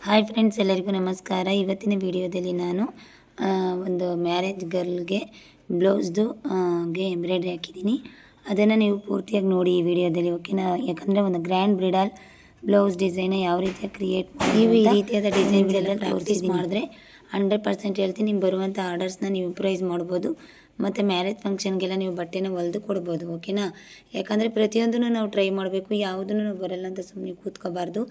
Hi friends, ಎಲ್ಲರಿಗೂ ನಮಸ್ಕಾರ. ಇವತ್ತಿನ ವಿಡಿಯೋದಲ್ಲಿ ನಾನು ಒಂದು ಮ್ಯಾರೇಜ್ ಗರ್ಲ್ಗೆ ಬ್ಲೌಸ್ದು ಗೆ ಎಂಬ್ರಾಯ್ಡ್ರಿ ಹಾಕಿದ್ದೀನಿ. ಅದನ್ನು ನೀವು ಪೂರ್ತಿಯಾಗಿ ನೋಡಿ ಈ ವಿಡಿಯೋದಲ್ಲಿ, ಓಕೆನಾ? ಯಾಕಂದರೆ ಒಂದು ಗ್ರ್ಯಾಂಡ್ ಬ್ರಿಡಲ್ ಬ್ಲೌಸ್ ಡಿಸೈನ ಯಾವ ರೀತಿಯಾಗಿ ಕ್ರಿಯೇಟ್ ಮಾಡಿ ನೀವು ಈ ರೀತಿಯಾದ ಡಿಸೈನ್ಗಳೆಲ್ಲ ಪ್ರಾಕ್ಟೀಸ್ ಮಾಡಿದ್ರೆ 100% ಹೇಳ್ತೀನಿ, ನಿಮ್ಗೆ ಬರುವಂಥ ಆರ್ಡರ್ಸ್ನ ನೀವು ಇಂಪ್ರೈಸ್ ಮಾಡ್ಬೋದು. ಮತ್ತು ಮ್ಯಾರೇಜ್ ಫಂಕ್ಷನ್ಗೆಲ್ಲ ನೀವು ಬಟ್ಟೆನ ಹೊಲಿದು ಕೊಡ್ಬೋದು, ಓಕೆನಾ? ಯಾಕಂದರೆ ಪ್ರತಿಯೊಂದನ್ನು ನಾವು ಟ್ರೈ ಮಾಡಬೇಕು, ಯಾವುದನ್ನು ನಾವು ಬರಲ್ಲ ಅಂತ ಸುಮ್ಮನೆ ಕೂತ್ಕೋಬಾರ್ದು.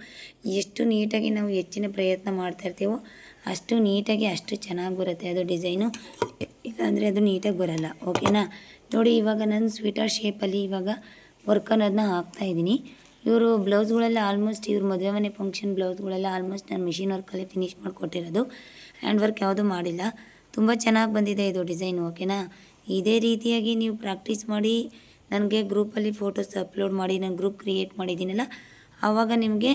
ಎಷ್ಟು ನೀಟಾಗಿ ನಾವು ಹೆಚ್ಚಿನ ಪ್ರಯತ್ನ ಮಾಡ್ತಾಯಿರ್ತೀವೋ ಅಷ್ಟು ನೀಟಾಗಿ ಅಷ್ಟು ಚೆನ್ನಾಗಿ ಬರುತ್ತೆ ಅದು ಡಿಸೈನು, ಇಲ್ಲಾಂದರೆ ಅದು ನೀಟಾಗಿ ಬರಲ್ಲ, ಓಕೆನಾ? ನೋಡಿ, ಇವಾಗ ನಾನು ಸ್ವೀಟರ್ ಶೇಪಲ್ಲಿ ಇವಾಗ ವರ್ಕ್ ಅನ್ನೋದನ್ನ ಹಾಕ್ತಾಯಿದ್ದೀನಿ. ಇವರು ಬ್ಲೌಸ್ಗಳೆಲ್ಲ ಆಲ್ಮೋಸ್ಟ್ ಇವ್ರ ಮದುವೆ ಮನೆ ಫಂಕ್ಷನ್ ಬ್ಲೌಸ್ಗಳೆಲ್ಲ ಆಲ್ಮೋಸ್ಟ್ ನಾನು ಮಿಷಿನ್ ವರ್ಕಲ್ಲೇ ಫಿನಿಷ್ ಮಾಡಿಕೊಟ್ಟಿರೋದು, ಹ್ಯಾಂಡ್ ವರ್ಕ್ ಯಾವುದೂ ಮಾಡಿಲ್ಲ. ತುಂಬ ಚೆನ್ನಾಗಿ ಬಂದಿದೆ ಇದು ಡಿಸೈನು, ಓಕೆನಾ? ಇದೇ ರೀತಿಯಾಗಿ ನೀವು ಪ್ರಾಕ್ಟೀಸ್ ಮಾಡಿ ನನಗೆ ಗ್ರೂಪಲ್ಲಿ ಫೋಟೋಸ್ ಅಪ್ಲೋಡ್ ಮಾಡಿ, ನಾನು ಗ್ರೂಪ್ ಕ್ರಿಯೇಟ್ ಮಾಡಿದ್ದೀನಲ್ಲ, ಆವಾಗ ನಿಮಗೆ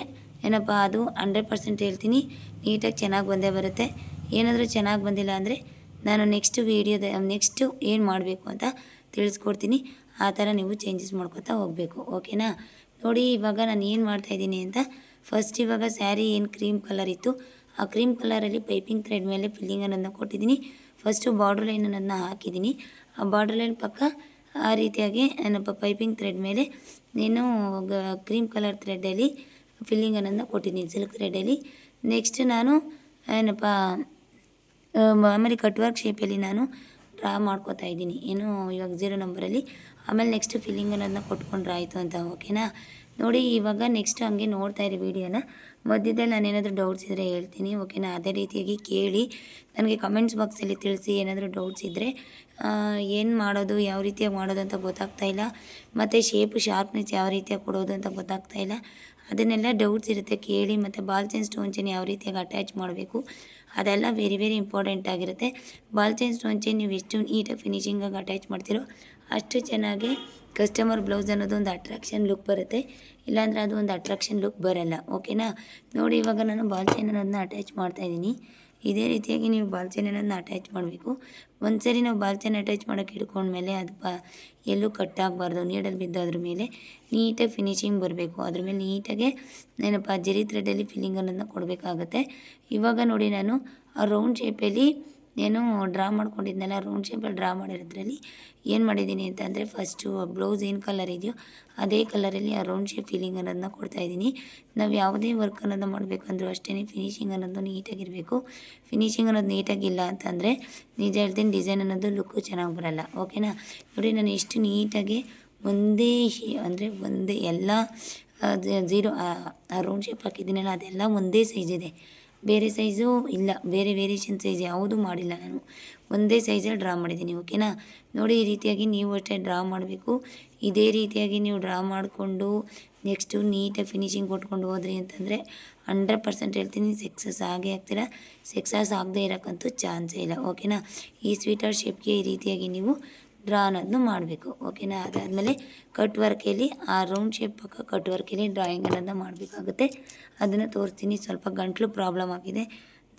ಏನಪ್ಪ ಅದು 100% ಹೇಳ್ತೀನಿ ನೀಟಾಗಿ ಚೆನ್ನಾಗಿ ಬಂದೇ ಬರುತ್ತೆ. ಏನಾದರೂ ಚೆನ್ನಾಗಿ ಬಂದಿಲ್ಲ ಅಂದರೆ ನಾನು ನೆಕ್ಸ್ಟು ಏನು ಮಾಡಬೇಕು ಅಂತ ತಿಳಿಸ್ಕೊಡ್ತೀನಿ. ಆ ಥರ ನೀವು ಚೇಂಜಸ್ ಮಾಡ್ಕೊತಾ ಹೋಗಬೇಕು, ಓಕೆನಾ? ನೋಡಿ, ಇವಾಗ ನಾನು ಏನು ಮಾಡ್ತಾಯಿದ್ದೀನಿ ಅಂತ ಫಸ್ಟ್ ಇವಾಗ ಸ್ಯಾರಿ ಏನು ಕ್ರೀಮ್ ಕಲರ್ ಇತ್ತು, ಆ ಕ್ರೀಮ್ ಕಲರಲ್ಲಿ ಪೈಪಿಂಗ್ ಥ್ರೆಡ್ ಮೇಲೆ ಫಿಲ್ಲಿಂಗ್ ಅನ್ನೋದನ್ನ ಕೊಟ್ಟಿದ್ದೀನಿ. ಫಸ್ಟು ಬಾರ್ಡ್ರ್ ಲೈನ್ ಅನ್ನೋದನ್ನ ಹಾಕಿದ್ದೀನಿ. ಆ ಬಾರ್ಡ್ರ್ ಲೈನ್ ಪಕ್ಕ ಆ ರೀತಿಯಾಗಿ ಏನಪ್ಪ ಪೈಪಿಂಗ್ ಥ್ರೆಡ್ ಮೇಲೆ ನೀನು ಕ್ರೀಮ್ ಕಲರ್ ಥ್ರೆಡ್ಡಲ್ಲಿ ಫಿಲ್ಲಿಂಗ್ ಅನ್ನೋದನ್ನ ಕೊಟ್ಟಿದ್ದೀನಿ, ಸಿಲ್ಕ್ ಥ್ರೆಡಲ್ಲಿ. ನೆಕ್ಸ್ಟ್ ನಾನು ಏನಪ್ಪ ಮಾಮೂಲಿ ಕಟ್ ವರ್ಕ್ ಶೇಪಲ್ಲಿ ನಾನು ಡ್ರಾ ಮಾಡ್ಕೋತಾ ಇದ್ದೀನಿ, ಏನು ಇವಾಗ 0 ನಂಬರಲ್ಲಿ. ಆಮೇಲೆ ನೆಕ್ಸ್ಟ್ ಫಿಲ್ಲಿಂಗ್ ಅನ್ನೋದನ್ನ ಕೊಟ್ಕೊಂಡ್ರೆ ಆಯಿತು ಅಂತ, ಓಕೆನಾ? ನೋಡಿ, ಇವಾಗ ನೆಕ್ಸ್ಟ್ ಹಂಗೆ ನೋಡ್ತಾ ಇರಿ ವಿಡಿಯೋನ. ಮಧ್ಯದಲ್ಲಿ ನಾನೇನಾದರೂ ಡೌಟ್ಸ್ ಇದ್ದರೆ ಹೇಳ್ತೀನಿ, ಓಕೆನಾ? ಅದೇ ರೀತಿಯಾಗಿ ಕೇಳಿ ನನಗೆ ಕಮೆಂಟ್ಸ್ ಬಾಕ್ಸಲ್ಲಿ ತಿಳಿಸಿ. ಏನಾದರೂ ಡೌಟ್ಸ್ ಇದ್ದರೆ ಏನು ಮಾಡೋದು, ಯಾವ ರೀತಿಯಾಗಿ ಮಾಡೋದು ಅಂತ ಗೊತ್ತಾಗ್ತಾ ಇಲ್ಲ, ಮತ್ತು ಶೇಪು ಶಾರ್ಪ್ನೆಸ್ ಯಾವ ರೀತಿಯಾಗಿ ಕೊಡೋದು ಅಂತ ಗೊತ್ತಾಗ್ತಾ ಇಲ್ಲ. ಅದನ್ನೆಲ್ಲ ಡೌಟ್ಸ್ ಇರುತ್ತೆ, ಕೇಳಿ. ಮತ್ತು ಬಾಲ್ ಚೈನ್ ಸ್ಟೋನ್ ಚೈನ್ ಯಾವ ರೀತಿಯಾಗಿ ಅಟ್ಯಾಚ್ ಮಾಡಬೇಕು ಅದೆಲ್ಲ ವೆರಿ ವೆರಿ ಇಂಪಾರ್ಟೆಂಟ್ ಆಗಿರುತ್ತೆ. ಬಾಲ್ ಚೈನ್ ಸ್ಟೋನ್ ಚೈನ್ ನೀವು ಎಷ್ಟು ನೀಟಾಗಿ ಫಿನಿಶಿಂಗಾಗಿ ಅಟ್ಯಾಚ್ ಮಾಡ್ತೀರೋ ಅಷ್ಟು ಚೆನ್ನಾಗಿ ಕಸ್ಟಮರ್ ಬ್ಲೌಸ್ ಅನ್ನೋದು ಒಂದು ಅಟ್ರಾಕ್ಷನ್ ಲುಕ್ ಬರುತ್ತೆ, ಇಲ್ಲಾಂದರೆ ಅದು ಒಂದು ಅಟ್ರಾಕ್ಷನ್ ಲುಕ್ ಬರಲ್ಲ, ಓಕೆನಾ? ನೋಡಿ, ಇವಾಗ ನಾನು ಬಾಲ್ ಚೈನ್ ಅನ್ನೋದನ್ನ ಅಟ್ಯಾಚ್ ಮಾಡ್ತಾಯಿದ್ದೀನಿ. ಇದೇ ರೀತಿಯಾಗಿ ನೀವು ಬಾಲ್ ಚೈನ್ ಅನ್ನೋದನ್ನ ಅಟ್ಯಾಚ್ ಮಾಡಬೇಕು. ಒಂದು ಸರಿ ನಾವು ಬಾಲ್ ಚೈನ್ ಅಟ್ಯಾಚ್ ಮಾಡೋಕ್ಕೆ ಹಿಡ್ಕೊಂಡ್ಮೇಲೆ ಅದು ಎಲ್ಲೂ ಕಟ್ ಆಗಬಾರ್ದು, ನೀಡಲ್ಲಿ ಬಿದ್ದು ಅದ್ರ ಮೇಲೆ ನೀಟಾಗಿ ಫಿನಿಶಿಂಗ್ ಬರಬೇಕು. ಅದ್ರ ಮೇಲೆ ನೀಟಾಗೆ ಏನಪ್ಪ ಜರಿ ಥ್ರೆಡಲ್ಲಿ ಫಿಲ್ಲಿಂಗ್ ಅನ್ನೋದನ್ನ ಕೊಡಬೇಕಾಗತ್ತೆ. ಇವಾಗ ನೋಡಿ, ನಾನು ಆ ರೌಂಡ್ ಶೇಪಲ್ಲಿ ಏನು ಡ್ರಾ ಮಾಡ್ಕೊಂಡಿದ್ನಲ್ಲ, ರೌಂಡ್ ಶೇಪಲ್ಲಿ ಡ್ರಾ ಮಾಡಿರೋದ್ರಲ್ಲಿ ಏನು ಮಾಡಿದ್ದೀನಿ ಅಂತಂದರೆ, ಫಸ್ಟು ಬ್ಲೌಸ್ ಏನು ಕಲರ್ ಇದೆಯೋ ಅದೇ ಕಲರಲ್ಲಿ ಆ ರೌಂಡ್ ಶೇಪ್ ಫಿಲ್ಲಿಂಗ್ ಅನ್ನೋದನ್ನ ಕೊಡ್ತಾಯಿದ್ದೀನಿ. ನಾವು ಯಾವುದೇ ವರ್ಕ್ ಅನ್ನೋದನ್ನ ಮಾಡಬೇಕಂದ್ರೂ ಅಷ್ಟೇ ಫಿನಿಶಿಂಗ್ ಅನ್ನೋದು ನೀಟಾಗಿರಬೇಕು. ಫಿನಿಶಿಂಗ್ ಅನ್ನೋದು ನೀಟಾಗಿಲ್ಲ ಅಂತಂದರೆ ನಿಜ ಹೇಳ್ತೀನಿ, ಡಿಸೈನ್ ಅನ್ನೋದು ಲುಕ್ಕು ಚೆನ್ನಾಗಿ ಬರಲ್ಲ, ಓಕೆನಾ? ನೋಡಿ, ನಾನು ಎಷ್ಟು ನೀಟಾಗಿ ಒಂದೇ ಎಲ್ಲ 0 ಆ ರೌಂಡ್ ಶೇಪ್ ಹಾಕಿದ್ದೀನಲ್ಲ, ಅದೆಲ್ಲ ಒಂದೇ ಸೈಜ್ ಇದೆ, ಬೇರೆ ಸೈಜು ಇಲ್ಲ, ಬೇರೆ ವೇರಿಯೇಷನ್ ಸೈಜ್ ಯಾವುದೂ ಮಾಡಿಲ್ಲ. ನಾನು ಒಂದೇ ಸೈಜಲ್ಲಿ ಡ್ರಾ ಮಾಡಿದ್ದೀನಿ, ಓಕೆನಾ? ನೋಡಿ, ಈ ರೀತಿಯಾಗಿ ನೀವು ಅಷ್ಟೇ ಡ್ರಾ ಮಾಡಬೇಕು. ಇದೇ ರೀತಿಯಾಗಿ ನೀವು ಡ್ರಾ ಮಾಡಿಕೊಂಡು ನೆಕ್ಸ್ಟು ನೀಟಾಗಿ ಫಿನಿಶಿಂಗ್ ಕೊಟ್ಕೊಂಡು ಹೋದ್ರಿ ಅಂತಂದರೆ 100% ಹೇಳ್ತೀನಿ ಸಕ್ಸಸ್ ಆಗೇ ಆಗ್ತೀರಾ. ಸಕ್ಸಸ್ ಆಗದೆ ಇರೋಕ್ಕಂತೂ ಚಾನ್ಸೇ ಇಲ್ಲ, ಓಕೆನಾ? ಈ ಸ್ವೀಟರ್ ಶೇಪ್ಗೆ ಈ ರೀತಿಯಾಗಿ ನೀವು ಡ್ರಾ ಅನ್ನೋದನ್ನು ಮಾಡಬೇಕು, ಓಕೆನಾ? ಅದಾದಮೇಲೆ ಕಟ್ ವರ್ಕಲ್ಲಿ ಆ ರೌಂಡ್ ಶೇಪ್ ಪಕ್ಕ ಕಟ್ ವರ್ಕಲ್ಲಿ ಡ್ರಾಯಿಂಗ್ ಅನ್ನೋದನ್ನ ಮಾಡಬೇಕಾಗುತ್ತೆ. ಅದನ್ನು ತೋರಿಸ್ತೀನಿ. ಸ್ವಲ್ಪ ಗಂಟಲು ಪ್ರಾಬ್ಲಮ್ ಆಗಿದೆ,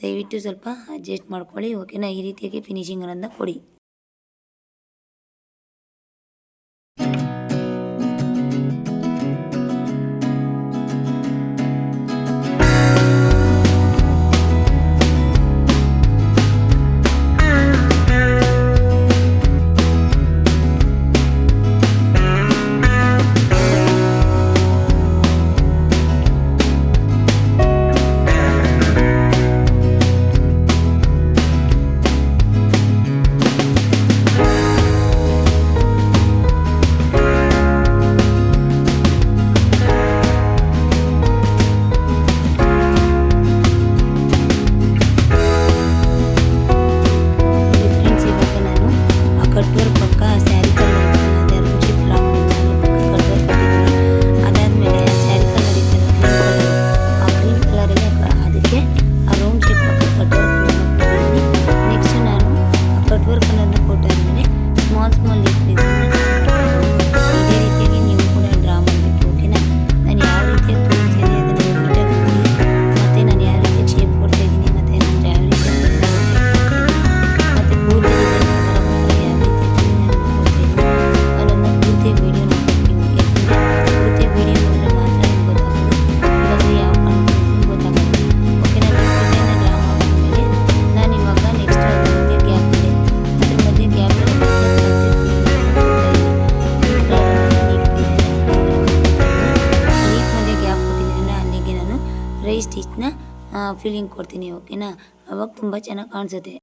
ದಯವಿಟ್ಟು ಸ್ವಲ್ಪ ಅಡ್ಜಸ್ಟ್ ಮಾಡ್ಕೊಳ್ಳಿ, ಓಕೆನಾ? ಈ ರೀತಿಯಾಗಿ ಫಿನಿಶಿಂಗ್ ಅನ್ನೋದನ್ನ ಕೊಡಿ. ಲೈಟ್ನ ಫೀಲಿಂಗ್ ಕೊಡ್ತೀನಿ, ಓಕೆನಾ. ಅವಾಗ ತುಂಬ ಚೆನ್ನಾಗಿ ಕಾಣಿಸುತ್ತೆ.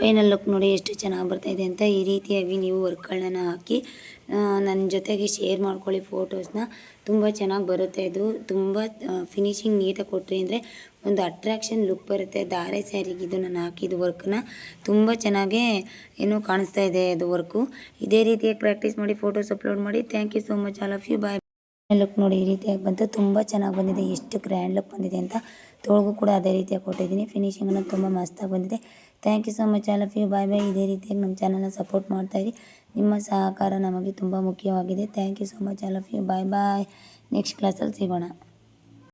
ಫೈನಲ್ ಲುಕ್ ನೋಡಿ ಎಷ್ಟು ಚೆನ್ನಾಗಿ ಬರ್ತಾಯಿದೆ ಅಂತ. ಈ ರೀತಿಯಾಗಿ ನೀವು ವರ್ಕ್ಗಳನ್ನ ಹಾಕಿ ನನ್ನ ಜೊತೆಗೆ ಶೇರ್ ಮಾಡ್ಕೊಳ್ಳಿ ಫೋಟೋಸ್ನ. ತುಂಬ ಚೆನ್ನಾಗಿ ಬರುತ್ತೆ. ಇದು ತುಂಬ ಫಿನಿಶಿಂಗ್ ನೀಟಾಗಿ ಕೊಟ್ರಿ ಅಂದರೆ ಒಂದು ಅಟ್ರಾಕ್ಷನ್ ಲುಕ್ ಬರುತ್ತೆ. ಧಾರೆ ಸ್ಯಾರಿಗೆ ಇದು ನಾನು ಹಾಕಿದ್ದು ವರ್ಕ್ನ ತುಂಬ ಚೆನ್ನಾಗೇ ಏನೋ ಕಾಣಿಸ್ತಾ ಇದೆ ಅದು ವರ್ಕು. ಇದೇ ರೀತಿಯಾಗಿ ಪ್ರಾಕ್ಟೀಸ್ ಮಾಡಿ ಫೋಟೋಸ್ ಅಪ್ಲೋಡ್ ಮಾಡಿ. Thank you so much all of you. Bye. Look ನೋಡಿ ಈ ರೀತಿಯಾಗಿ ಬಂತು, ತುಂಬ ಚೆನ್ನಾಗಿ ಬಂದಿದೆ. ಎಷ್ಟು ಗ್ರ್ಯಾಂಡ್ ಲುಕ್ ಬಂದಿದೆ ಅಂತ. ತೋಳ್ಗೂ ಕೂಡ ಅದೇ ರೀತಿಯಾಗಿ ಕೊಟ್ಟಿದ್ದೀನಿ. ಫಿನಿಶಿಂಗನ್ನು ತುಂಬ ಮಸ್ತಾಗಿ ಬಂದಿದೆ. Thank you so much all of you. Bye bye. ಇದೇ ರೀತಿಯಾಗಿ ನಮ್ಮ ಚಾನಲ್ನ ಸಪೋರ್ಟ್ ಮಾಡ್ತಾಯಿರಿ. ನಿಮ್ಮ ಸಹಕಾರ ನಮಗೆ ತುಂಬ ಮುಖ್ಯವಾಗಿದೆ. Thank you so much all of you. Bye bye. Next ಕ್ಲಾಸಲ್ಲಿ ಸಿಗೋಣ.